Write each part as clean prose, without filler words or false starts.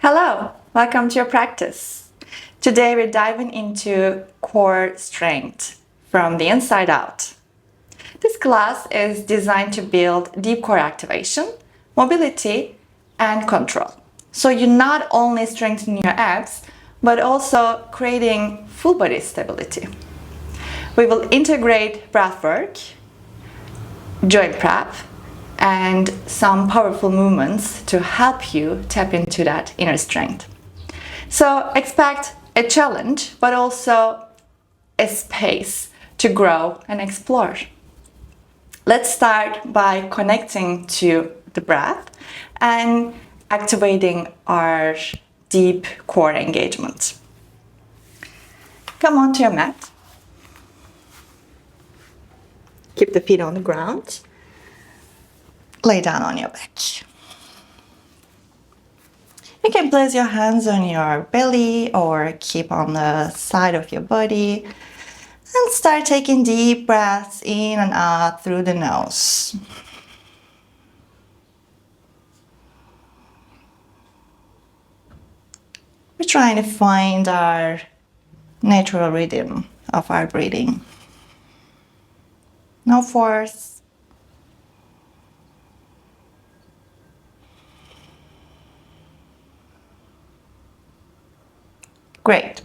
Hello, welcome to your practice. Today we're diving into core strength from the inside out. This class is designed to build deep core activation, mobility, and control. So you not only strengthen your abs, but also creating full body stability. We will integrate breathwork, joint prep, and some powerful movements to help you tap into that inner strength. So expect a challenge, but also a space to grow and explore. Let's start by connecting to the breath and activating our deep core engagement. Come onto your mat. Keep the feet on the ground. Lay down on your back. You can place your hands on your belly or keep on the side of your body and start taking deep breaths in and out through the nose. We're trying to find our natural rhythm of our breathing. No force. Great.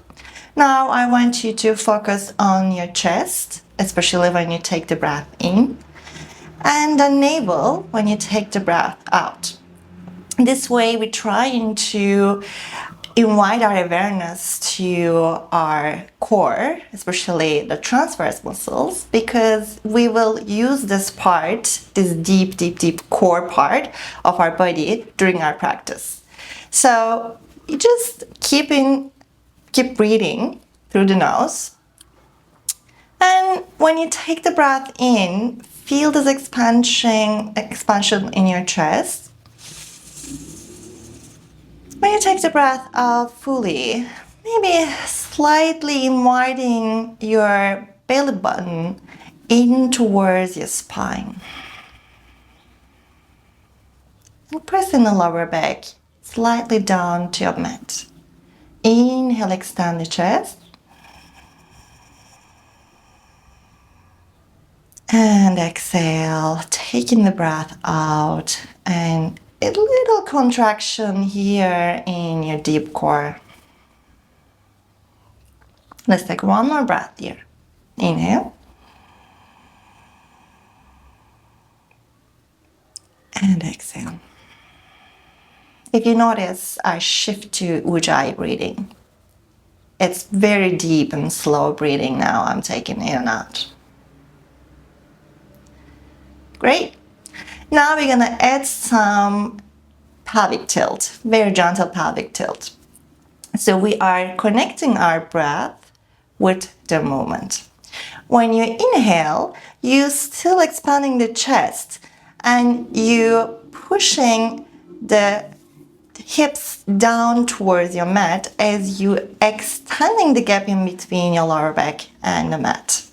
Now I want you to focus on your chest, especially when you take the breath in, and the navel when you take the breath out. This way we're trying to invite our awareness to our core, especially the transverse muscles, because we will use this part, this deep core part of our body during our practice. So you just keep breathing through the nose. And when you take the breath in, feel this expansion in your chest. When you take the breath out fully, maybe slightly inviting your belly button in towards your spine. And pressing the lower back slightly down to your mat. Inhale, extend the chest. And exhale, taking the breath out and a little contraction here in your deep core. Let's take one more breath here. Inhale. And exhale. If you notice, I shift to Ujjayi breathing. It's very deep and slow breathing now. I'm taking in and out. Great. Now we're gonna add some pelvic tilt, very gentle pelvic tilt. So we are connecting our breath with the movement. When you inhale, you're still expanding the chest and you pushing the hips down towards your mat as you extending the gap in between your lower back and the mat.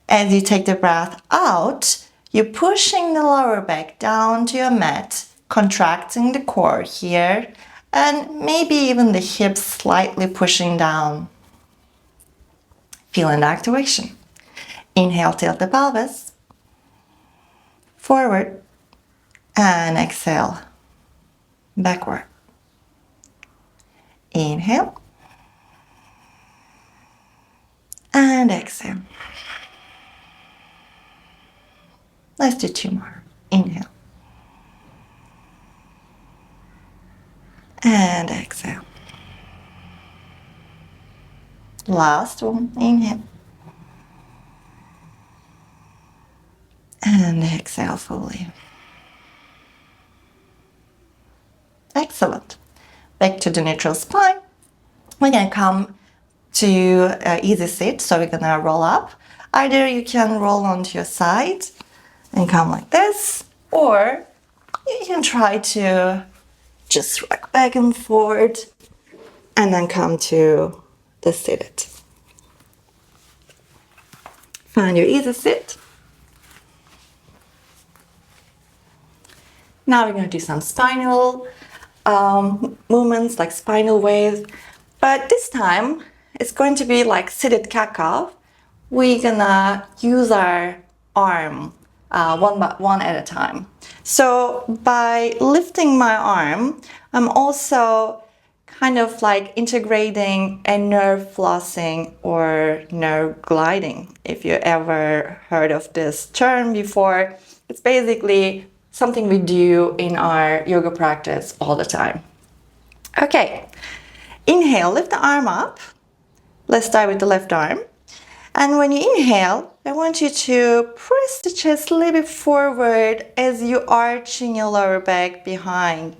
As you take the breath out, you're pushing the lower back down to your mat, contracting the core here, and maybe even the hips slightly pushing down. Feeling the activation. Inhale, tilt the pelvis forward, and exhale, backward. Inhale, and exhale. Let's do two more. Inhale. And exhale. Last one. Inhale. And exhale fully. Excellent. Back to the neutral spine. We're going to come to easy sit. So we're going to roll up. Either you can roll onto your side and come like this, or you can try to just rock back and forth and then come to the seated. Find your easy sit. Now we're going to do some spinal movements like spinal wave, but this time it's going to be like seated cat-cow. We're gonna use our arm one by one at a time. So by lifting my arm, I'm also kind of like integrating a nerve flossing or nerve gliding. If you ever heard of this term before, it's basically something we do in our yoga practice all the time. Okay, inhale, lift the arm up. Let's start with the left arm. And when you inhale, I want you to press the chest a little bit forward as you arching your lower back behind.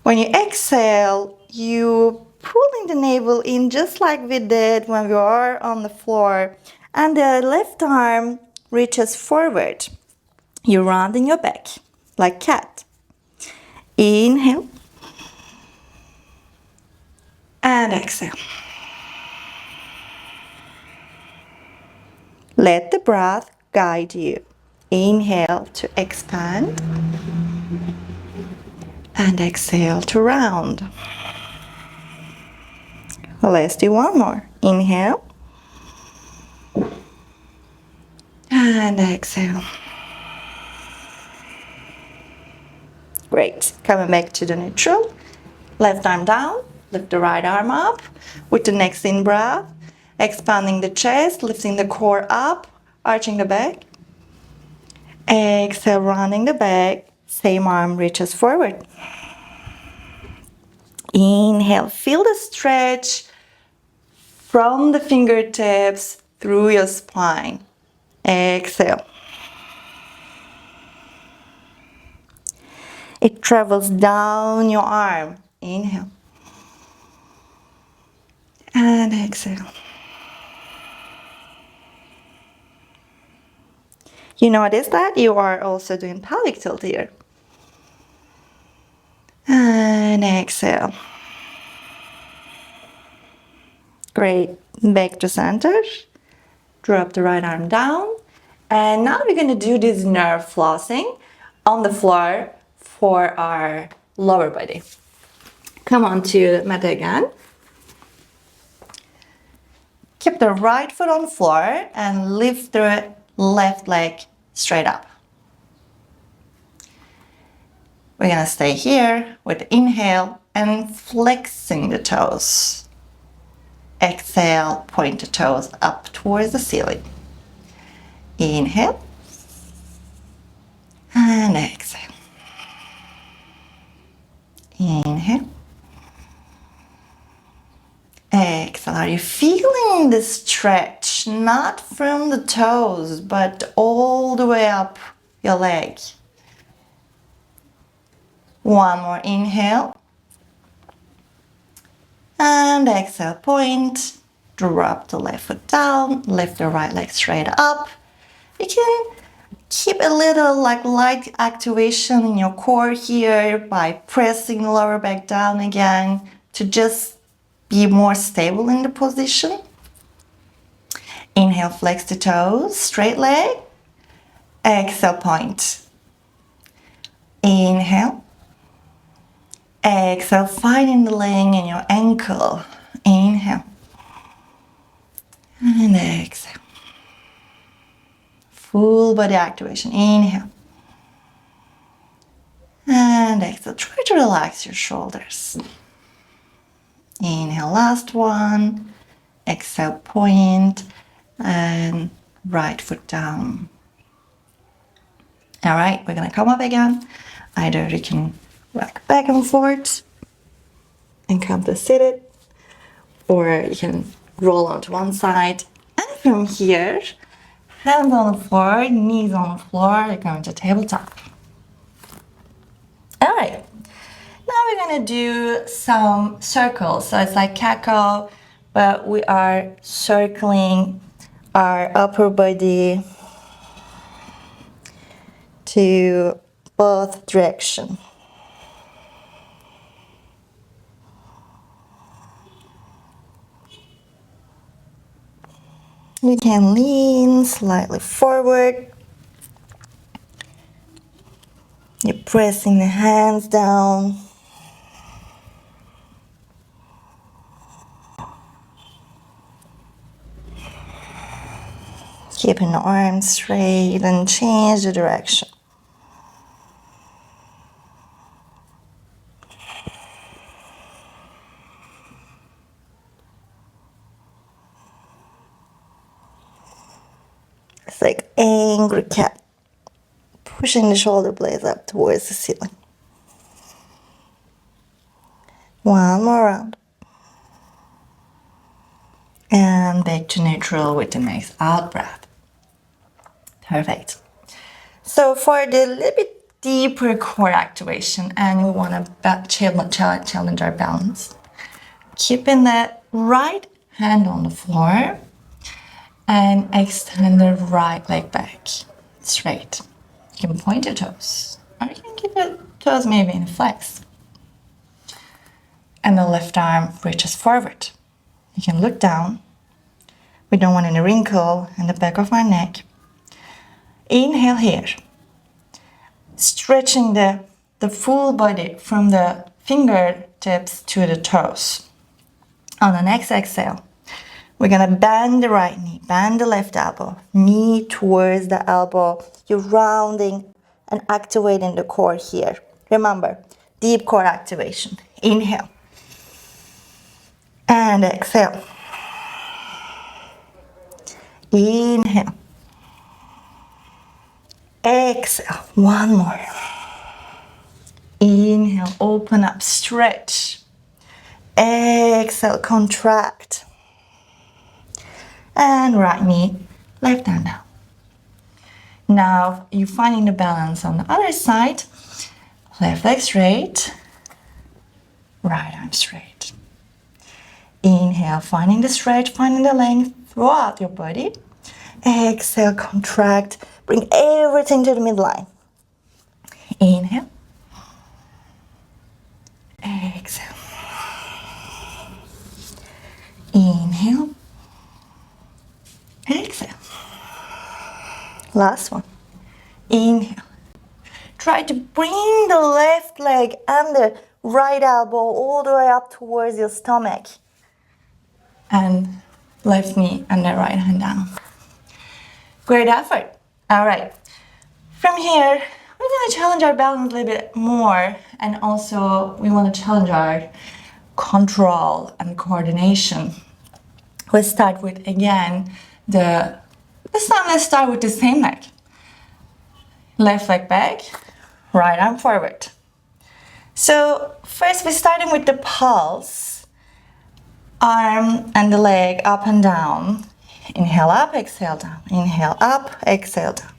When you exhale, you pulling the navel in just like we did when we were on the floor. And the left arm reaches forward. You're rounding your back like cat. Inhale. And exhale. Let the breath guide you. Inhale to expand. And exhale to round. Let's do one more. Inhale. And exhale. Great. Coming back to the neutral. Left arm down. Lift the right arm up. With the next in breath. Expanding the chest. Lifting the core up. Arching the back. Exhale, rounding the back. Same arm reaches forward. Inhale. Feel the stretch from the fingertips through your spine. Exhale. It travels down your arm. Inhale. And exhale. You notice that you are also doing pelvic tilt here. And exhale. Great. Back to center. Drop the right arm down. And now we're going to do this nerve flossing on the floor for our lower body. Come on to the mat again. Keep the right foot on the floor and lift the left leg straight up. We're going to stay here with the inhale and flexing the toes. Exhale, point the toes up towards the ceiling. Inhale and exhale. Inhale. Exhale. Are you feeling the stretch? Not from the toes, but all the way up your leg. One more inhale. And exhale, point. Drop the left foot down. Lift the right leg straight up. You can keep a little like light activation in your core here by pressing the lower back down again to just be more stable in the position. Inhale, flex the toes, straight leg. Exhale, point. Inhale. Exhale, finding the length in your ankle. Inhale. And exhale. Full body activation. Inhale. And exhale. Try to relax your shoulders. Inhale, last one. Exhale, point. And right foot down. All right, we're going to come up again. Either you can rock back and forth and come to seated, or you can roll onto one side. And from here, hands on the floor, knees on the floor, you're going to tabletop. All right, now we're going to do some circles. So it's like cat-cow, but we are circling our upper body to both directions. You can lean slightly forward. You're pressing the hands down. Keeping the arms straight and change the direction. It's like angry cat pushing the shoulder blades up towards the ceiling. One more round. And back to neutral with the next out breath. Perfect. So for the little bit deeper core activation, and we want to challenge our balance, keeping the right hand on the floor and extend the right leg back straight. You can point your toes, or you can keep your toes maybe in flex. And the left arm reaches forward. You can look down. We don't want any wrinkle in the back of our neck. Inhale here. Stretching the full body from the fingertips to the toes. On the next exhale, we're gonna bend the right knee, bend the left elbow, knee towards the elbow. You're rounding and activating the core here. Remember, deep core activation. Inhale. And exhale. Inhale. Exhale. One more. Inhale, open up, stretch. Exhale, contract. And right knee, left hand down. Now you're finding the balance on the other side. Left leg straight, right arm straight. Inhale, finding the stretch, finding the length throughout your body. Exhale, contract, bring everything to the midline. Inhale. Exhale. Inhale. Exhale. Last one. Inhale. Try to bring the left leg and the right elbow all the way up towards your stomach. And left knee and the right hand down. Great effort. All right. From here, we're going to challenge our balance a little bit more. And also, we want to challenge our control and coordination. Let's start with, again, this time let's start with the same leg. Left leg back, right arm forward. So first we're starting with the pulse. Arm and the leg up and down. Inhale up, exhale down. Inhale up, exhale down.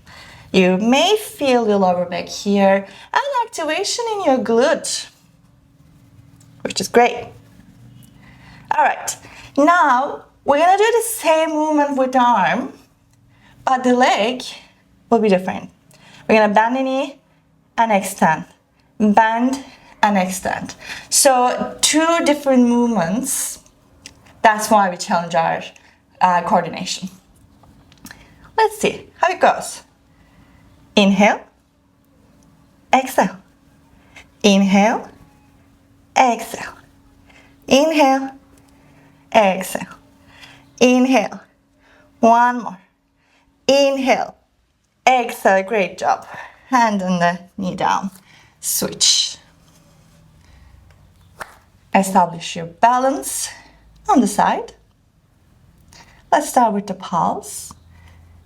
You may feel your lower back here and activation in your glute, which is great. All right, now we're gonna do the same movement with the arm, but the leg will be different. We're gonna bend the knee and extend. Bend and extend. So two different movements. That's why we challenge our coordination. Let's see how it goes. Inhale, exhale. Inhale, exhale. Inhale, exhale. Inhale. One more. Inhale, exhale. Great job. Hand on the knee down. Switch. Establish your balance on the side. Let's start with the pulse.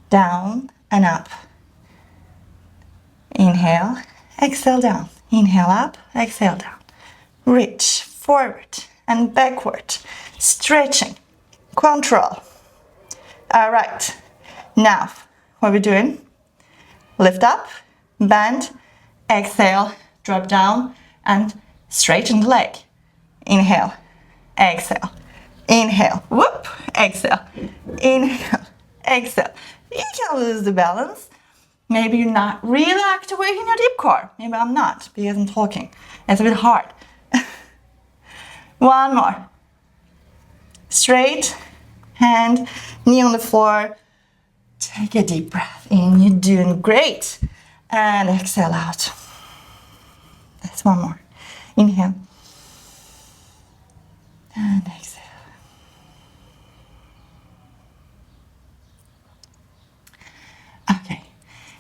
Down and up. Inhale, exhale down. Inhale up, exhale down. Reach forward and backward. Stretching. Control. All right. Now, what we're doing? Lift up, bend, exhale, drop down, and straighten the leg. Inhale, exhale, inhale, whoop, exhale, inhale, exhale. You can lose the balance. Maybe you're not really activating your deep core. Maybe I'm not because I'm talking. It's a bit hard. One more. Straight, hand, knee on the floor. Take a deep breath in. You're doing great. And exhale out. That's one more. Inhale. And exhale.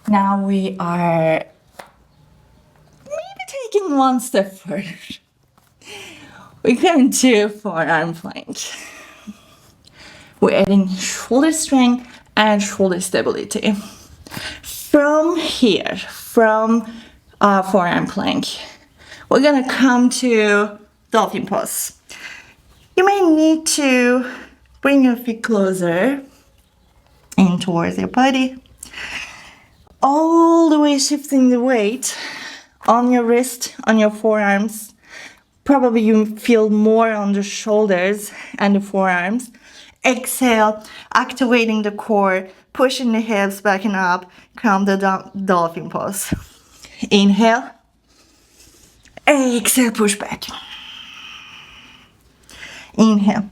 Now we are maybe taking one step further. We're going to forearm plank. We're adding shoulder strength and shoulder stability. From here, from forearm plank, we're gonna come to dolphin pose. You may need to bring your feet closer in towards your body. All the way shifting the weight on your wrist, on your forearms. Probably you feel more on the shoulders and the forearms. Exhale, activating the core, pushing the hips back and up, come the dolphin pose. Inhale. Exhale, push back. Inhale.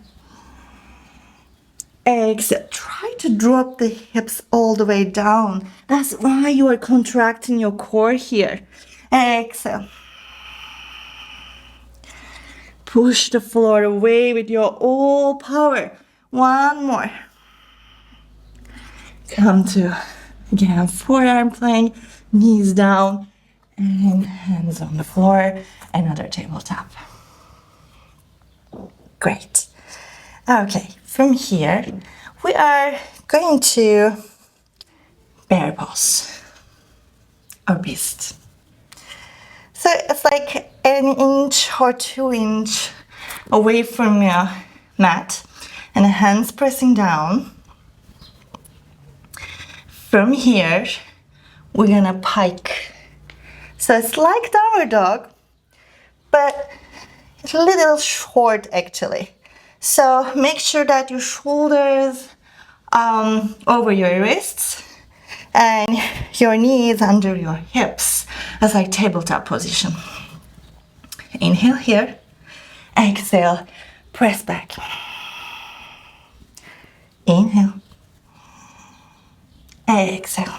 Exhale. Try to drop the hips all the way down. That's why you are contracting your core here. Exhale. Push the floor away with your all power. One more. Come to, again, forearm plank, knees down, and hands on the floor. Another tabletop. Great. Okay, from here, we are going to bear pose or beast. So it's like an inch or 2 inches away from your mat and the hands pressing down. From here, we're gonna pike. So it's like downward dog, but it's a little short actually. So make sure that your shoulders over your wrists and your knees under your hips. That's like tabletop position. Inhale here, exhale, press back. Inhale, exhale.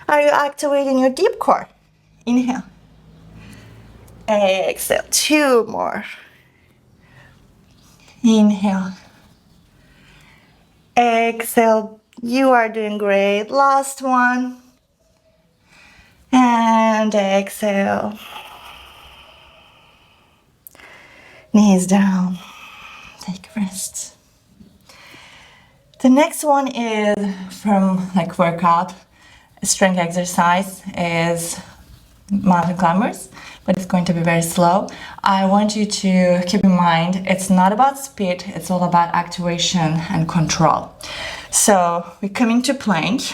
Are you activating your deep core? Inhale, exhale, 2 more. Inhale, exhale, you are doing great. Last one. And exhale. Knees down. Take a rest. The next one is from like workout, strength exercise is mountain climbers, but it's going to be very slow. I want you to keep in mind, it's not about speed, it's all about activation and control. So we're coming to plank.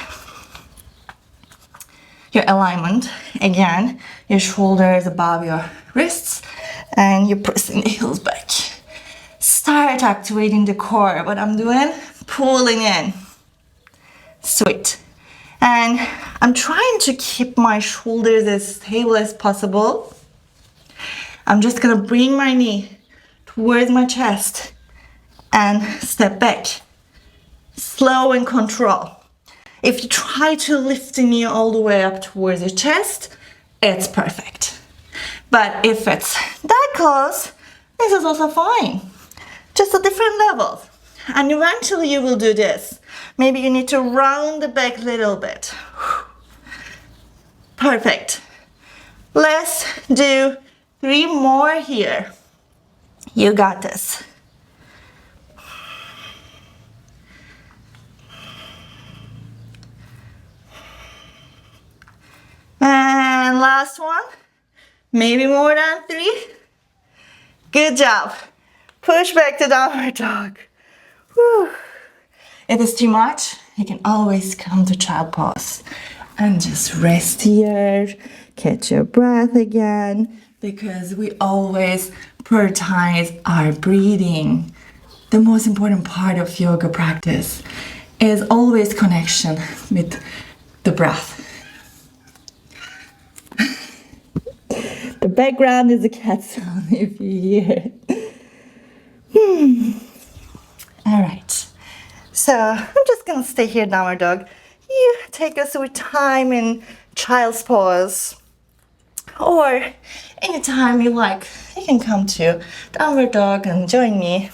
Your alignment, again, your shoulders above your wrists, and you're pressing the heels back. Start activating the core. What I'm doing, pulling in. Sweet. And I'm trying to keep my shoulders as stable as possible. I'm just gonna bring my knee towards my chest and step back. Slow and control. If you try to lift the knee all the way up towards your chest, it's perfect. But if it's that close, this is also fine. Just a different level. And eventually you will do this. Maybe you need to round the back a little bit. Perfect. Let's do 3 more here. You got this. And last one. Maybe more than 3. Good job. Push back to downward dog. Whew. If it's too much, you can always come to child pose and just rest here, catch your breath again, because we always prioritize our breathing. The most important part of yoga practice is always connection with the breath. The background is a cat sound if you hear it. All right. So I'm just gonna stay here, downward dog. You take us with time in child's pose. Or anytime you like, you can come to downward dog and join me.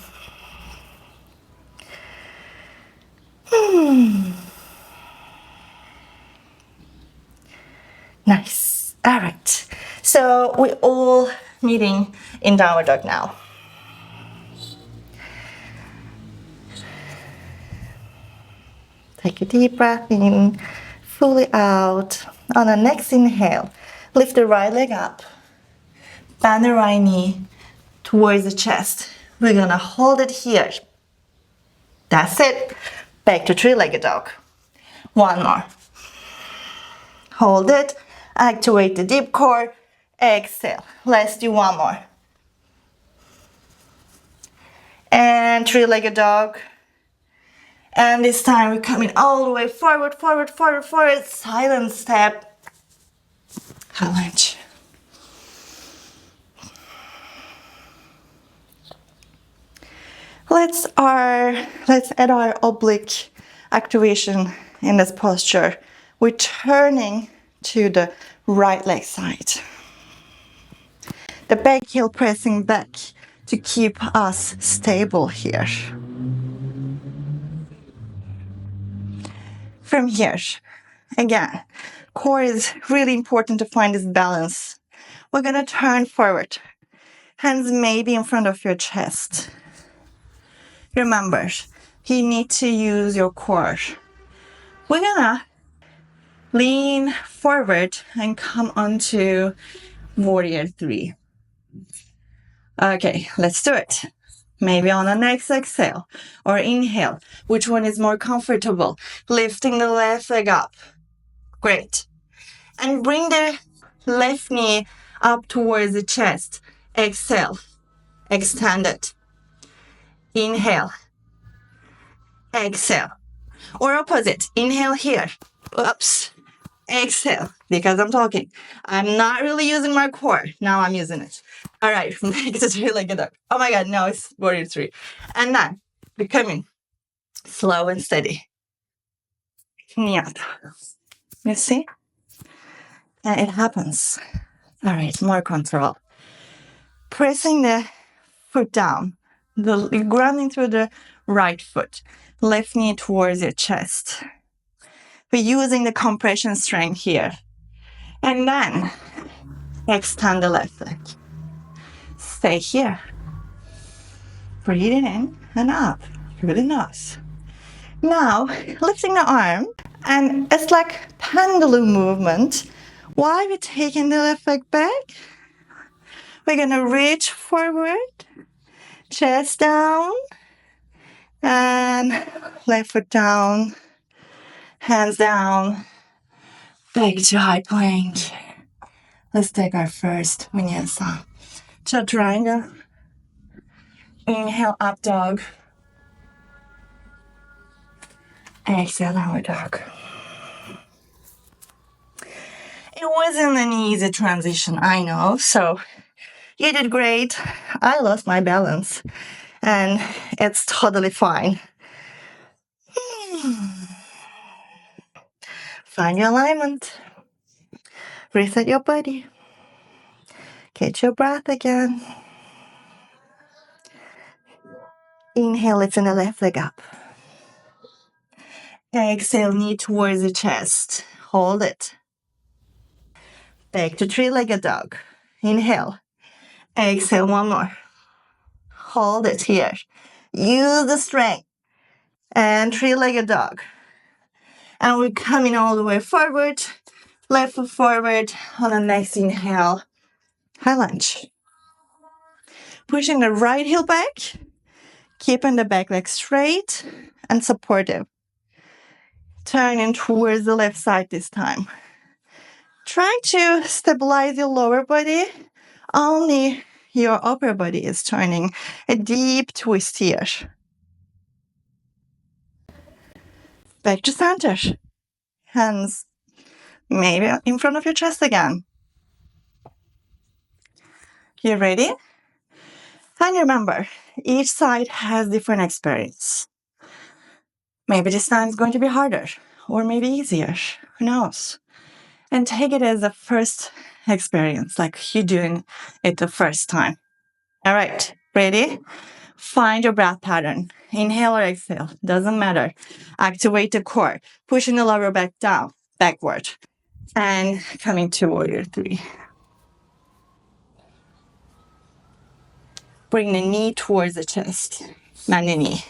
Nice. All right. So we're all meeting in downward dog now. Take a deep breath in, fully out. On the next inhale, lift the right leg up. Bend the right knee towards the chest. We're gonna hold it here. That's it. Back to three-legged dog. One more. Hold it. Activate the deep core. Exhale. Let's do one more. And three-legged dog. And this time we're coming all the way forward, forward, forward, forward. Silent step. High lunge. Let's add our oblique activation in this posture. We're turning to the right leg side. The back heel pressing back to keep us stable here. From here, again, core is really important to find this balance. We're gonna turn forward. Hands maybe in front of your chest. Remember, you need to use your core. We're gonna lean forward and come onto warrior three. Okay, let's do it. Maybe on the next exhale or inhale. Which one is more comfortable? Lifting the left leg up. Great. And bring the left knee up towards the chest. Exhale. Extend it. Inhale. Exhale. Or opposite. Inhale here. Oops. Exhale. Because I'm talking. I'm not really using my core. Now I'm using it. All right. Back to three-legged dog. Oh my God. Now it's warrior three. And then becoming slow and steady. Knee up. You see? And it happens. All right. More control. Pressing the foot down. Grounding through the right foot. Left knee towards your chest. We're using the compression strength here. And then extend the left leg. Stay here. Breathing in and up through the nose. Now, lifting the arm, and it's like pendulum movement. While we're taking the left leg back, we're gonna reach forward, chest down, and left foot down, hands down, back to high plank. Let's take our first vinyasa. Chaturanga. Inhale, up dog. Exhale, downward dog. It wasn't an easy transition, I know. So you did great. I lost my balance, and it's totally fine. Find your alignment. Reset your body. Catch your breath again. Inhale, lifting the left leg up. Exhale, knee towards the chest. Hold it. Back to three-legged dog. Inhale. Exhale, one more. Hold it here. Use the strength. And three-legged dog. And we're coming all the way forward. Left foot forward. On the next inhale, high lunge. Pushing the right heel back. Keeping the back leg straight and supportive. Turning towards the left side this time. Try to stabilize your lower body. Only your upper body is turning. A deep twist here. Back to center. Hands maybe in front of your chest again. You ready? And remember, each side has different experience. Maybe this time is going to be harder, or maybe easier. Who knows? And take it as a first experience, like you're doing it the first time. All right, ready? Find your breath pattern. Inhale or exhale, doesn't matter. Activate the core, pushing the lower back down, backward. And coming to warrior three. Bring the knee towards the chest. Bend the knee.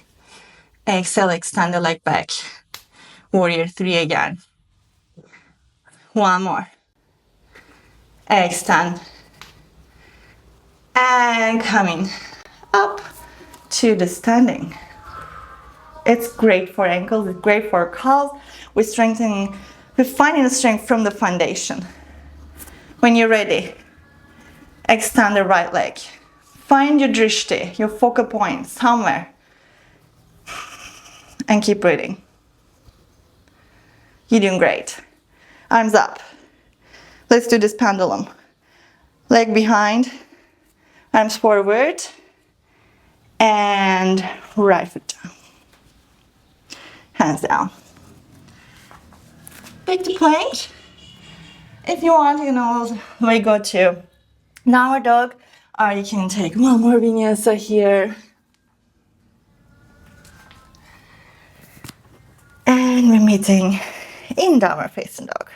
Exhale, extend the leg back. Warrior three again. One more. Extend. And coming up to the standing. It's great for ankles, it's great for calves. We're finding the strength from the foundation. When you're ready, extend the right leg. Find your drishti, your focal point somewhere. And keep breathing. You're doing great. Arms up. Let's do this pendulum. Leg behind, arms forward, and right foot down. Hands down. Back to plank. If you want, you can all the way go to downward dog, or you can take one more vinyasa here. And we're meeting in downward facing dog.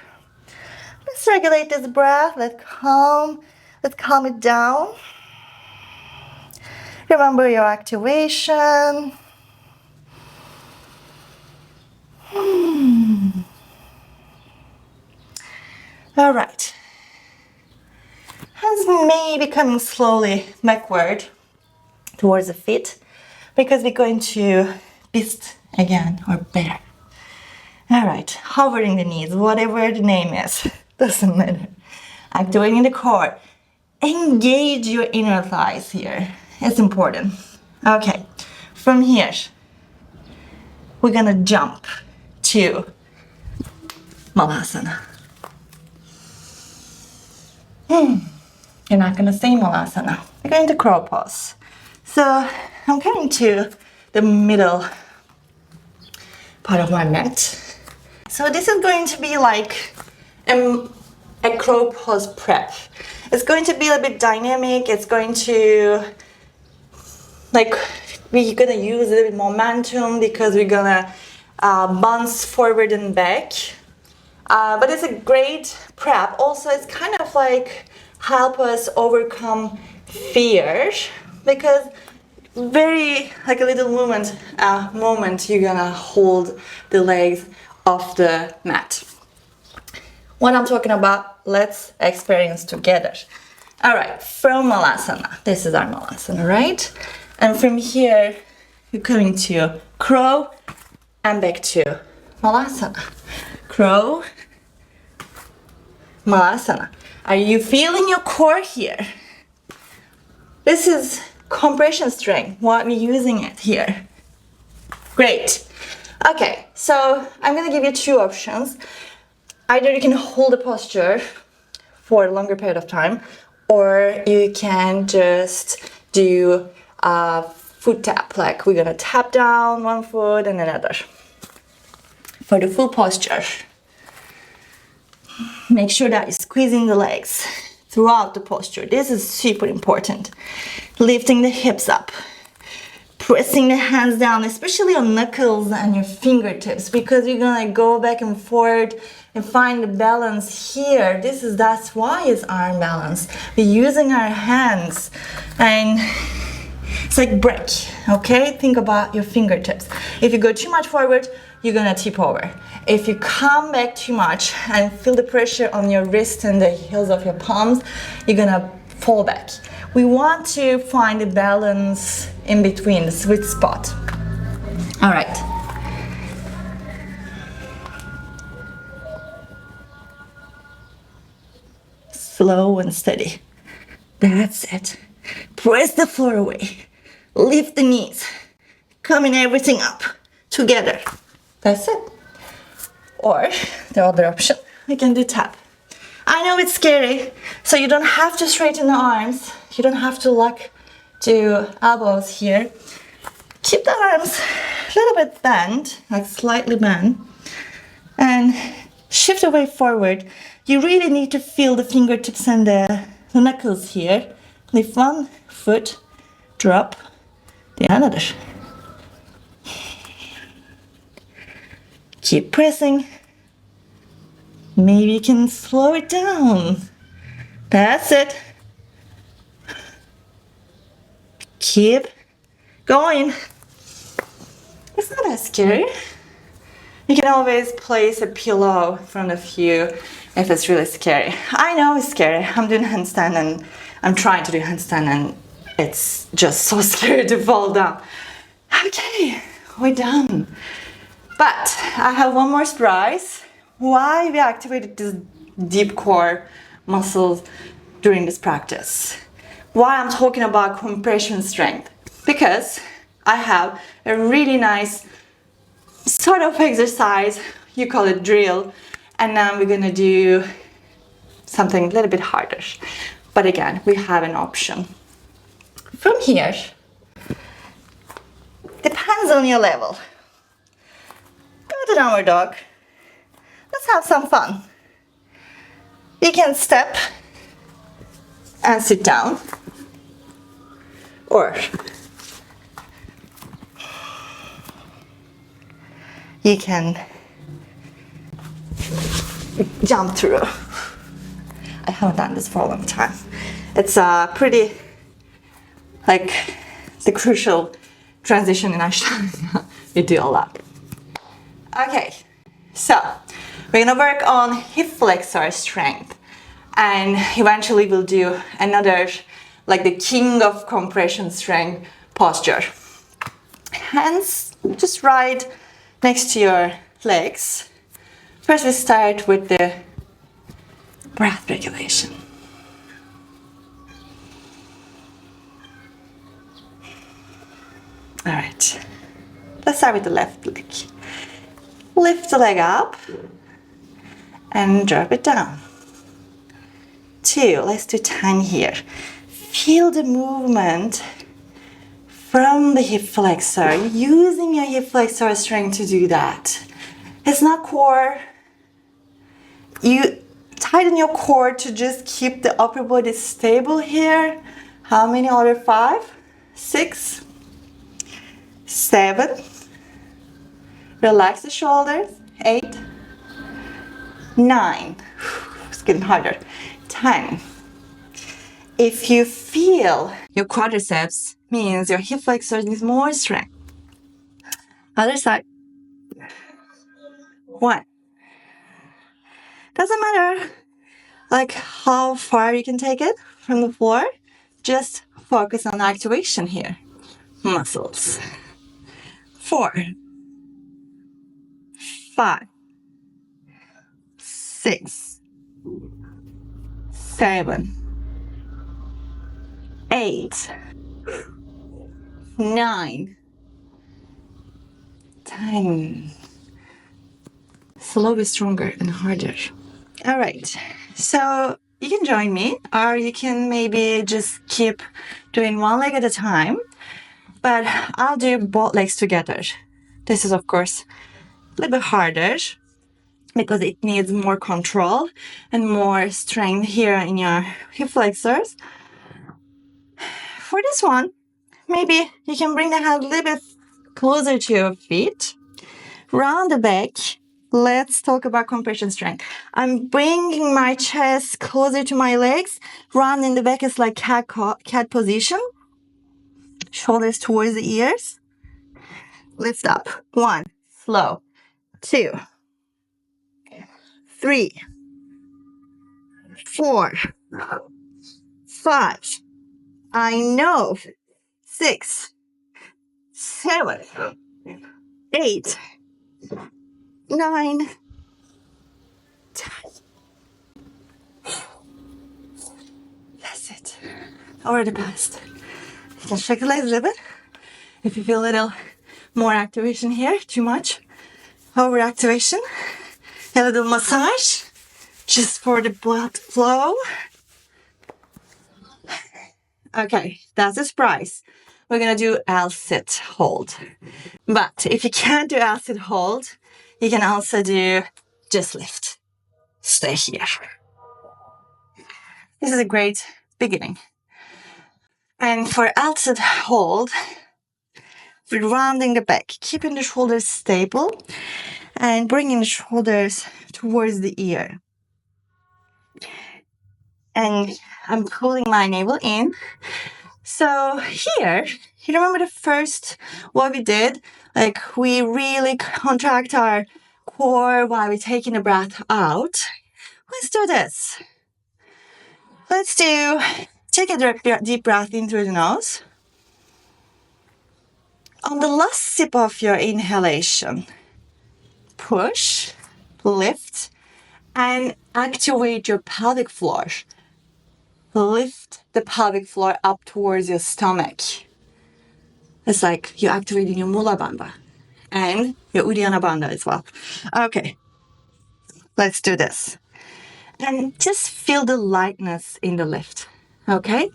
Let's regulate this breath. Let's calm it down. Remember your activation. All right. Hands may be coming slowly backward towards the feet because we're going to beast again or bear. All right, hovering the knees, whatever the name is, doesn't matter. Activating the core. Engage your inner thighs here. It's important. Okay, from here, we're gonna jump to Malasana. You're not gonna say Malasana. We're going to crow pose. So I'm coming to the middle part of my mat. So this is going to be like a crow pose prep. It's going to be a bit dynamic. It's going to, we're gonna use a little bit momentum because we're gonna bounce forward and back. But it's a great prep. Also, it's kind of like help us overcome fear because very like a little moment you're gonna hold the legs off the mat. What I'm talking about, let's experience together. All right, from Malasana. This is our Malasana, right? And from here, you're coming to crow and back to Malasana. Crow, Malasana. Are you feeling your core here? This is compression strength, what we're using it here. Great. Okay, so I'm gonna give you two options. Either you can hold the posture for a longer period of time, or you can just do a foot tap, like we're gonna tap down one foot and another. For the full posture, make sure that you're squeezing the legs throughout the posture. This is super important. Lifting the hips up, pressing the hands down, especially on knuckles and your fingertips, because you're gonna go back and forth and find the balance here. That's why it's arm balance. We're using our hands and it's like break, okay? Think about your fingertips. If you go too much forward, you're gonna tip over. If you come back too much and feel the pressure on your wrist and the heels of your palms, you're gonna fall back. We want to find a balance in between, the sweet spot. All right. Slow and steady. That's it. Press the floor away. Lift the knees. Coming everything up together. That's it. Or the other option, we can do tap. I know it's scary, so you don't have to straighten the arms. You don't have to lock to elbows here. Keep the arms a little bit bent, like slightly bent, and shift away forward. You really need to feel the fingertips and the knuckles here. Lift one foot, drop the another. Keep pressing. Maybe you can slow it down. That's it. Keep going. It's not that scary. You can always place a pillow in front of you if it's really scary. I know it's scary. I'm doing handstand and I'm trying to do handstand and it's just so scary to fall down. Okay, we're done. But I have one more surprise. Why we activated this deep core muscles during this practice. Why I'm talking about compression strength. Because I have a really nice sort of exercise, you call it drill, and now we're gonna do something a little bit harder. But again, we have an option. From here, depends on your level. Go to downward dog. Let's have some fun. You can step and sit down, or you can jump through. I haven't done this for a long time. It's pretty like the crucial transition in Ashtanga. We do a lot. Okay, so we're gonna work on hip flexor strength, and eventually we'll do another, like the king of compression strength posture. Hands just right next to your legs. First we start with the breath regulation. All right, let's start with the left leg. Lift the leg up and drop it down. 2, let's do 10 here. Feel the movement from the hip flexor, using your hip flexor strength to do that. It's not core. You tighten your core to just keep the upper body stable here. How many other? 5, 6, 7. Relax the shoulders. 8, 9. It's getting harder. 10. If you feel your quadriceps, means your hip flexor needs more strength. Other side. 1. Doesn't matter like how far you can take it from the floor. Just focus on activation here. Muscles. 4, 5, 6, 7, 8, 9, 10. Slowly stronger and harder. All right, so you can join me, or you can maybe just keep doing one leg at a time, but I'll do both legs together. This is, of course, a little bit harder because it needs more control and more strength here in your hip flexors. For this one, maybe you can bring the hand a little bit closer to your feet. Round the back. Let's talk about compression strength. I'm bringing my chest closer to my legs. Round in the back is like cat position. Shoulders towards the ears. Lift up. 1. Slow. 2. 3. 4. 5. I know. 6. 7. 8. 9. 10. That's it. Already passed. You can shake the legs a little bit. If you feel a little more activation here, too much overactivation, a little massage just for the blood flow. Okay, that's a surprise. We're gonna do L-sit hold. But if you can't do L-sit hold, you can also do just lift. Stay here. This is a great beginning. And for L-sit hold, we're rounding the back, keeping the shoulders stable and bringing the shoulders towards the ear. And I'm pulling my navel in. So here, you remember the first what we did? Like we really contract our core while we're taking the breath out. Let's do this. Take a deep breath in through the nose. On the last sip of your inhalation, push, lift, and activate your pelvic floor. Lift the pelvic floor up towards your stomach. It's like you're activating your Mula Bandha and your Uddiyana Bandha as well. Okay, let's do this. And just feel the lightness in the lift. Okay?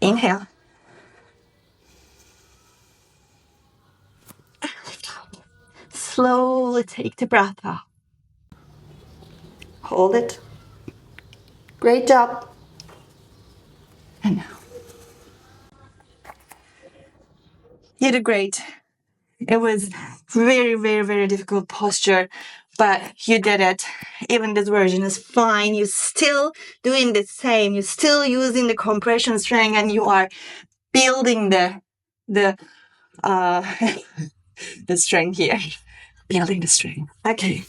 Inhale. Slowly take the breath out. Hold it. Great job. And now. You did great. It was very, very, very difficult posture, but you did it. Even this version is fine. You're still doing the same. You're still using the compression strength, and you are building the the strength here. Building the strength. Okay.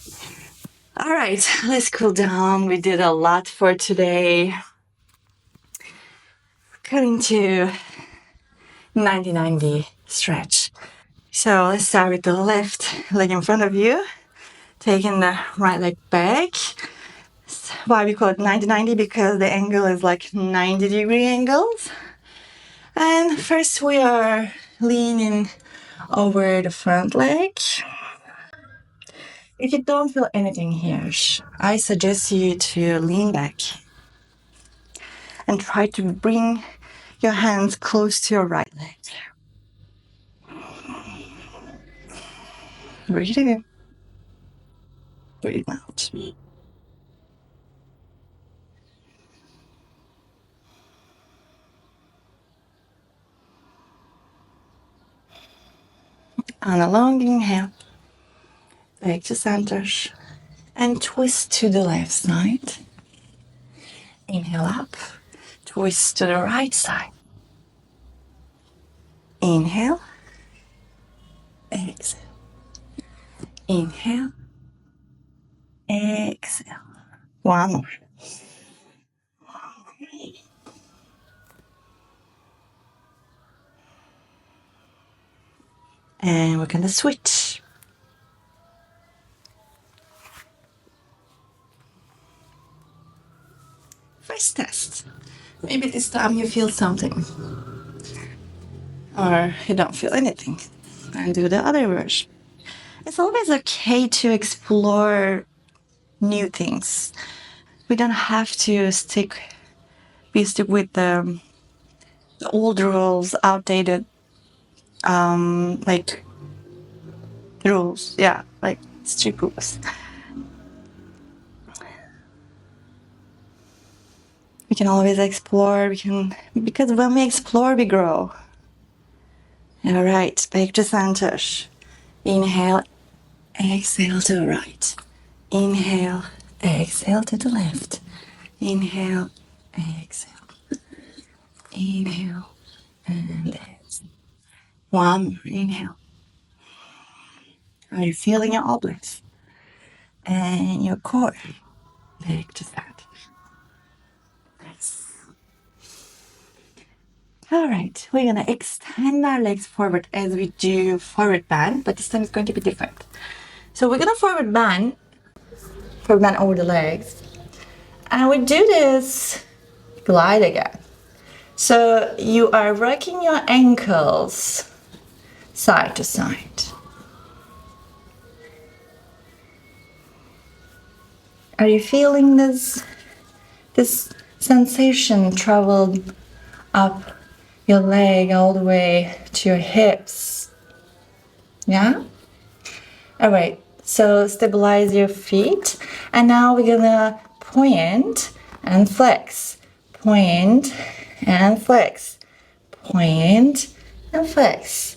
All right, let's cool down. We did a lot for today. Going to 90-90 stretch. So let's start with the left leg in front of you. Taking the right leg back. Why we call it 90-90? Because the angle is like 90-degree angles. And first we are leaning over the front leg. If you don't feel anything here, I suggest you to lean back and try to bring your hands close to your right leg. Breathe in. Breathe out. On a long inhale, back to center and twist to the left side. Inhale up, twist to the right side. Inhale, exhale. Inhale, exhale. One more. And we're going to switch. First test. Maybe this time you feel something. Or you don't feel anything. And do the other version. It's always okay to explore new things. We don't have to stick with the old rules, outdated like rules. Yeah, like strict rules. We can always explore. Because when we explore, we grow. All right, back to center. Inhale, exhale to the right. Inhale, exhale to the left. Inhale, exhale. Inhale, and exhale. One more inhale. Are you feeling your obliques? And your core. Back to center. Nice. All right, we're gonna extend our legs forward as we do forward bend, but this time it's going to be different. So we're gonna forward bend over the legs. And we do this glide again. So you are rocking your ankles side to side. Are you feeling this sensation traveled up your leg all the way to your hips? Yeah? All right, so stabilize your feet. And now we're gonna point and flex. Point and flex. Point and flex.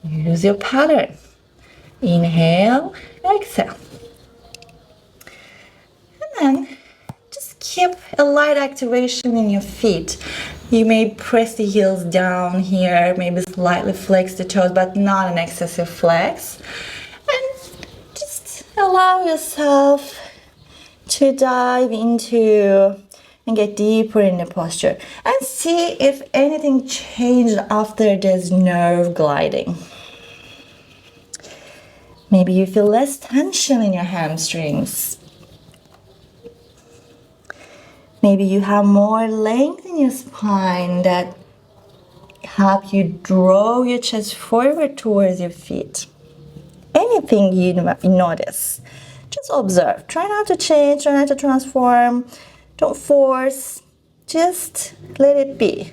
Use your pattern. Inhale, exhale. And And just keep a light activation in your feet. You may press the heels down here, maybe slightly flex the toes, but not an excessive flex. And just allow yourself to dive into and get deeper in the posture and see if anything changed after this nerve gliding. Maybe you feel less tension in your hamstrings. Maybe you have more length in your spine that help you draw your chest forward towards your feet. Anything you notice, just observe. Try not to change, try not to transform. Don't force, just let it be.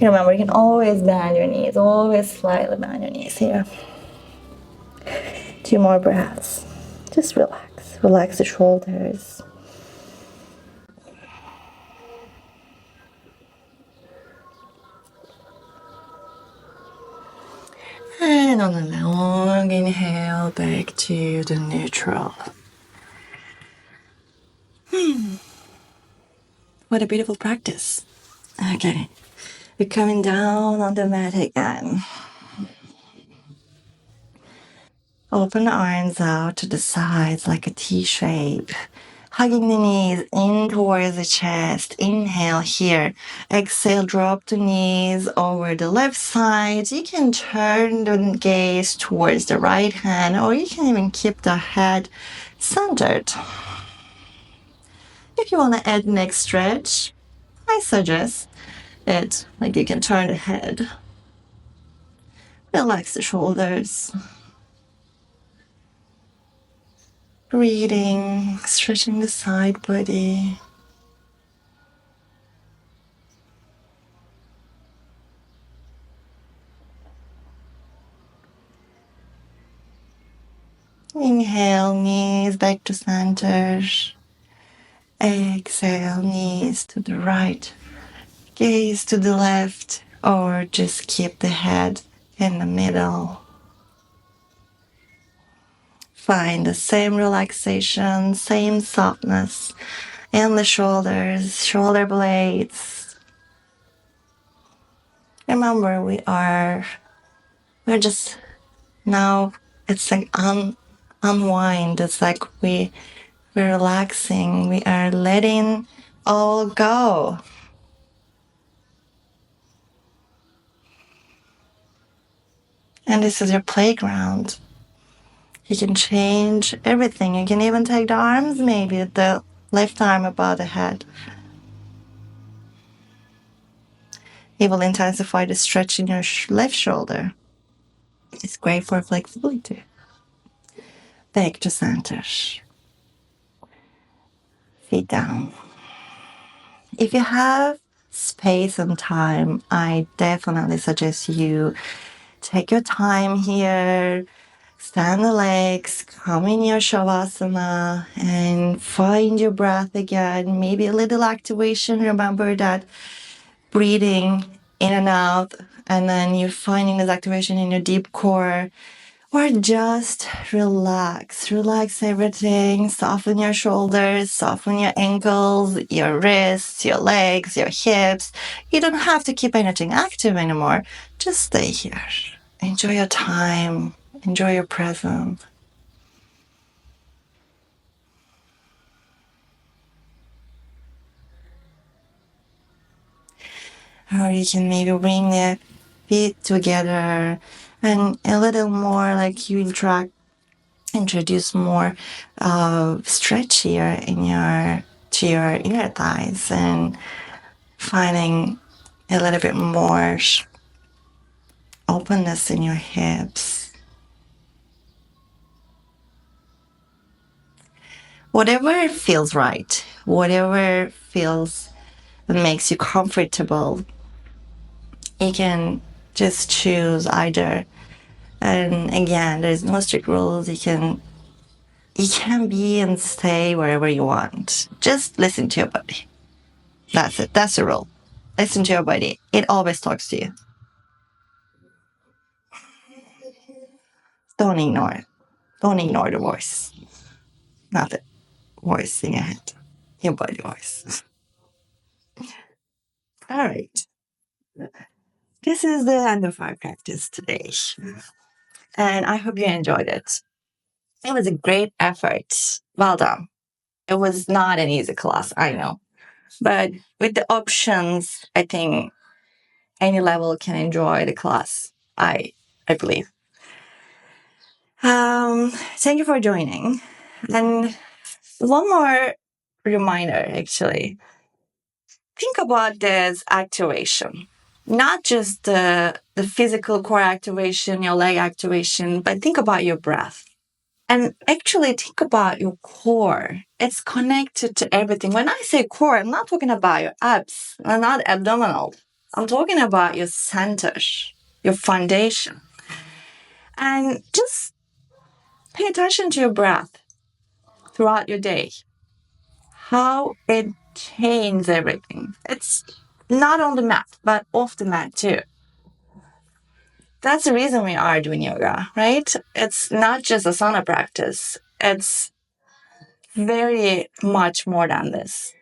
Remember, you can always bend your knees, always slightly bend your knees here. 2 more breaths. Just relax. Relax the shoulders. And on a long inhale, back to the neutral. What a beautiful practice. Okay, we're coming down on the mat again. Open the arms out to the sides like a T shape. Hugging the knees in towards the chest. Inhale here. Exhale, drop the knees over the left side. You can turn the gaze towards the right hand, or you can even keep the head centered. If you want to add neck stretch, I suggest it like you can turn the head. Relax the shoulders. Breathing, stretching the side body. Inhale, knees back to center. Exhale, knees to the right. Gaze to the left, or just keep the head in the middle. Find the same relaxation, same softness in the shoulders, shoulder blades. Remember, we're just now, it's like unwind. It's like we're relaxing. We are letting all go. And this is your playground. You can change everything. You can even take the arms, maybe the left arm above the head. It will intensify the stretch in your left shoulder. It's great for flexibility. Back to center. Feet down. If you have space and time, I definitely suggest you take your time here. Stand the legs, come in your shavasana, and find your breath again. Maybe a little activation. Remember that breathing in and out, and then you're finding this activation in your deep core. Or just relax. Relax everything. Soften your shoulders, soften your ankles, your wrists, your legs, your hips. You don't have to keep anything active anymore. Just stay here. Enjoy your time. Enjoy your presence. Or you can maybe bring the feet together and a little more like you introduce more stretch here to your inner thighs and finding a little bit more openness in your hips. Whatever feels right, whatever feels makes you comfortable, you can just choose either. And again, there's no strict rules. You can be and stay wherever you want. Just listen to your body. That's it. That's the rule. Listen to your body. It always talks to you. Don't ignore it. Don't ignore the voice. not the voice in your head, your body voice. All right. This is the end of our practice today. And I hope you enjoyed it. It was a great effort. Well done. It was not an easy class, I know. But with the options, I think any level can enjoy the class. I believe. Thank you for joining. And one more reminder, actually. Think about this activation, not just the physical core activation, your leg activation, but think about your breath. And actually think about your core. It's connected to everything. When I say core, I'm not talking about your abs, I'm not abdominal. I'm talking about your center, your foundation. And just pay attention to your breath throughout your day, how it changes everything. It's not on the mat, but off the mat too. That's the reason we are doing yoga, right? It's not just a sauna practice. It's very much more than this.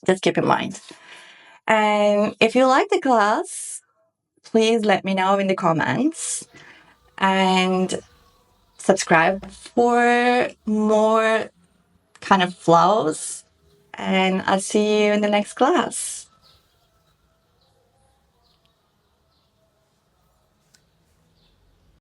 Just keep in mind. And if you like the class, please let me know in the comments and subscribe for more kind of flows. And I'll see you in the next class.